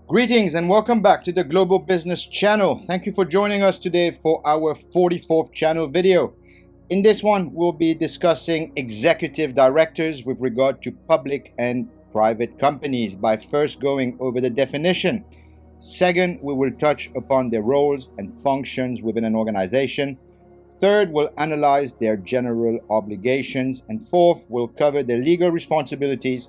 Greetings and welcome back to the Global Business Channel. Thank you for joining us today for our 44th channel video. In this one, we'll be discussing executive directors with regard to public and private companies by first going over the definition. Second, we will touch upon their roles and functions within an organization. Third, we'll analyze their general obligations. And fourth, we'll cover their legal responsibilities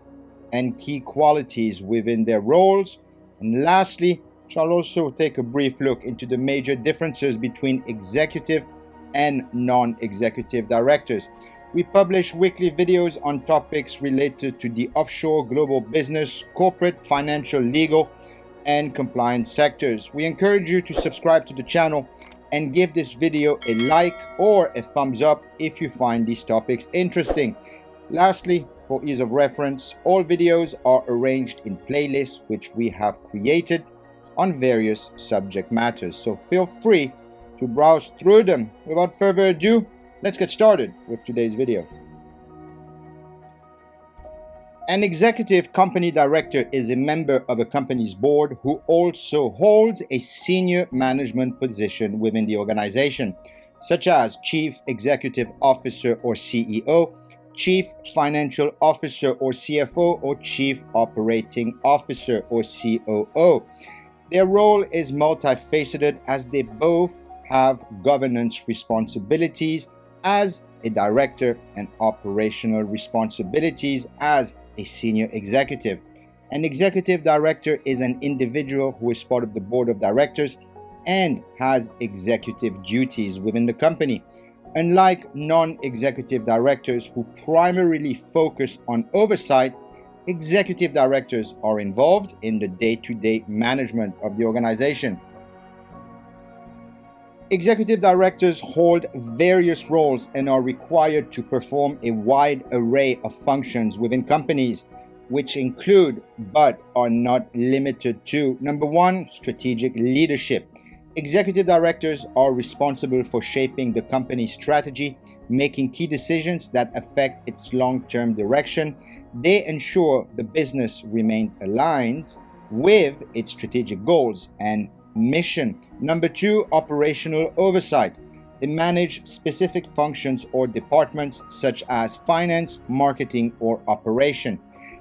and key qualities within their roles. And lastly, shall also take a brief look into the major differences between executive and non-executive directors. We publish weekly videos on topics related to the offshore, global business, corporate, financial, legal, and compliance sectors. We encourage you to subscribe to the channel and give this video a like or a thumbs up if you find these topics interesting. Lastly, for ease of reference, all videos are arranged in playlists which we have created on various subject matters, so feel free to browse through them. Without further ado, let's get started with today's video. An executive company director is a member of a company's board who also holds a senior management position within the organization, such as Chief Executive Officer or CEO, Chief Financial Officer or CFO, or Chief Operating Officer or COO. Their role is multifaceted as they both have governance responsibilities as a director and operational responsibilities as a senior executive. An executive director is an individual who is part of the board of directors and has executive duties within the company. Unlike non-executive directors who primarily focus on oversight, executive directors are involved in the day-to-day management of the organization. Executive directors hold various roles and are required to perform a wide array of functions within companies, which include, but are not limited to, number one, strategic leadership. Executive directors are responsible for shaping the company's strategy, making key decisions that affect its long-term direction. They ensure the business remains aligned with its strategic goals and mission. Number two, operational oversight. They manage specific functions or departments such as finance, marketing, or operation.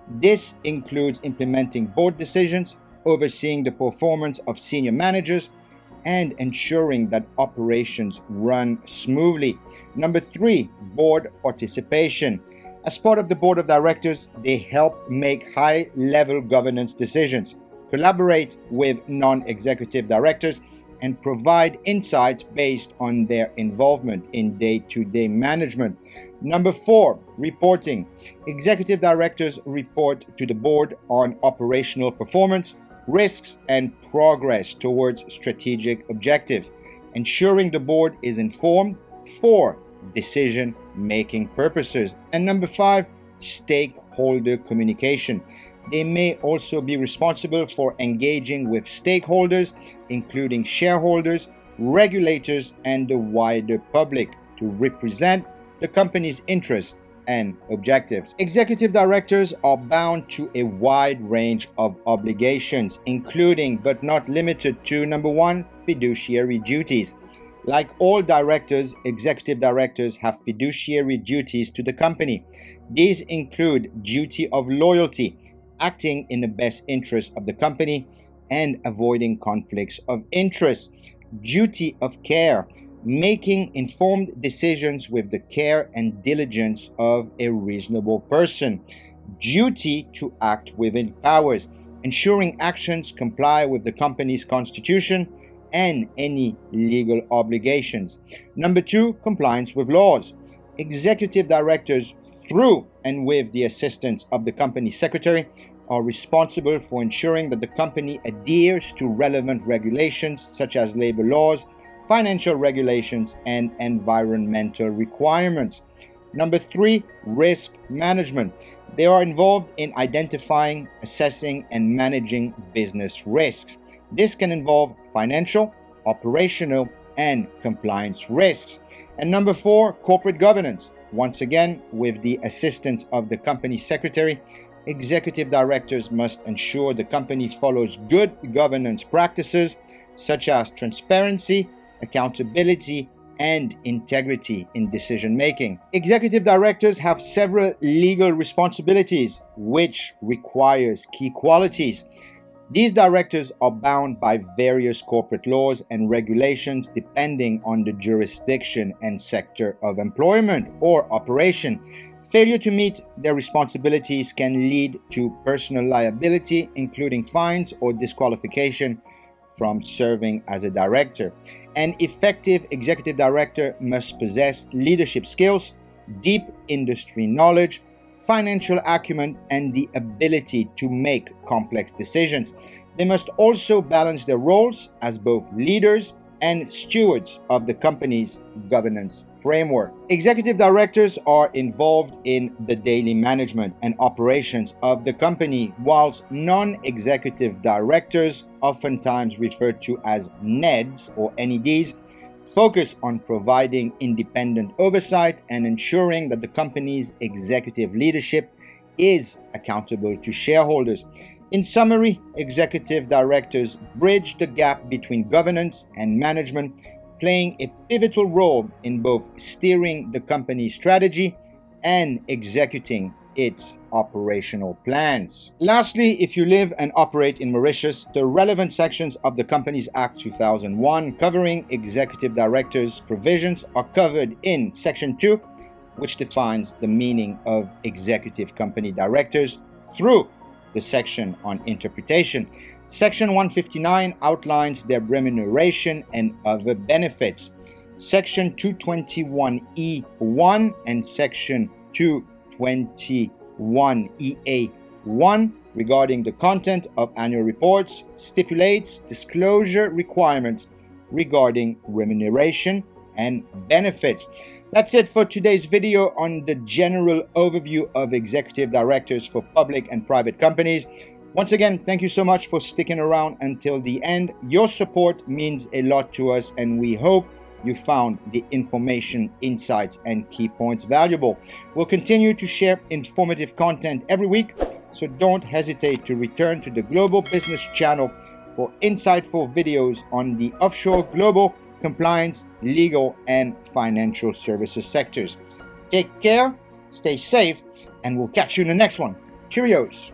This includes implementing board decisions, overseeing the performance of senior managers, and ensuring that operations run smoothly. Number three, board participation. As part of the board of directors, they help make high-level governance decisions, collaborate with non-executive directors, and provide insights based on their involvement in day-to-day management. Number four, reporting. Executive directors report to the board on operational performance, risks, and progress towards strategic objectives, ensuring the board is informed for decision-making purposes. And number five, stakeholder communication. They may also be responsible for engaging with stakeholders, including shareholders, regulators, and the wider public, to represent the company's interests and objectives. Executive directors are bound to a wide range of obligations, including but not limited to, number one, fiduciary duties. Like all directors, executive directors have fiduciary duties to the company. These include duty of loyalty, acting in the best interest of the company and avoiding conflicts of interest; duty of care, making informed decisions with the care and diligence of a reasonable person; duty to act within powers, ensuring actions comply with the company's constitution and any legal obligations. Number two, compliance with laws. Executive directors, through and with the assistance of the company secretary, are responsible for ensuring that the company adheres to relevant regulations such as labor laws, financial regulations, and environmental requirements. Number three, risk management. They are involved in identifying, assessing, and managing business risks. This can involve financial, operational, and compliance risks. And number four, corporate governance. Once again, with the assistance of the company secretary, executive directors must ensure the company follows good governance practices such as transparency, accountability, and integrity in decision making. Executive directors have several legal responsibilities, which requires key qualities. These directors are bound by various corporate laws and regulations depending on the jurisdiction and sector of employment or operation. Failure to meet their responsibilities can lead to personal liability, including fines or disqualification from serving as a director. An effective executive director must possess leadership skills, deep industry knowledge, financial acumen, and the ability to make complex decisions. They must also balance their roles as both leaders and stewards of the company's governance framework. Executive directors are involved in the daily management and operations of the company, whilst non-executive directors, oftentimes referred to as NEDs or NEDs, focus on providing independent oversight and ensuring that the company's executive leadership is accountable to shareholders. In summary, executive directors bridge the gap between governance and management, playing a pivotal role in both steering the company's strategy and executing its operational plans. Lastly, if you live and operate in Mauritius, the relevant sections of the Companies Act 2001 covering executive directors' provisions are covered in Section 2, which defines the meaning of executive company directors, through the section on interpretation. Section 159 outlines their remuneration and other benefits. Section 221E1 and Section 221EA1 regarding the content of annual reports stipulates disclosure requirements regarding remuneration and benefits. That's it for today's video on the general overview of executive directors for public and private companies. Once again, thank you so much for sticking around until the end. Your support means a lot to us, and we hope you found the information, insights, and key points valuable. We'll continue to share informative content every week, so don't hesitate to return to the Global Business Channel for insightful videos on the offshore, global, compliance, legal, and financial services sectors. Take care, stay safe, and we'll catch you in the next one. Cheerios!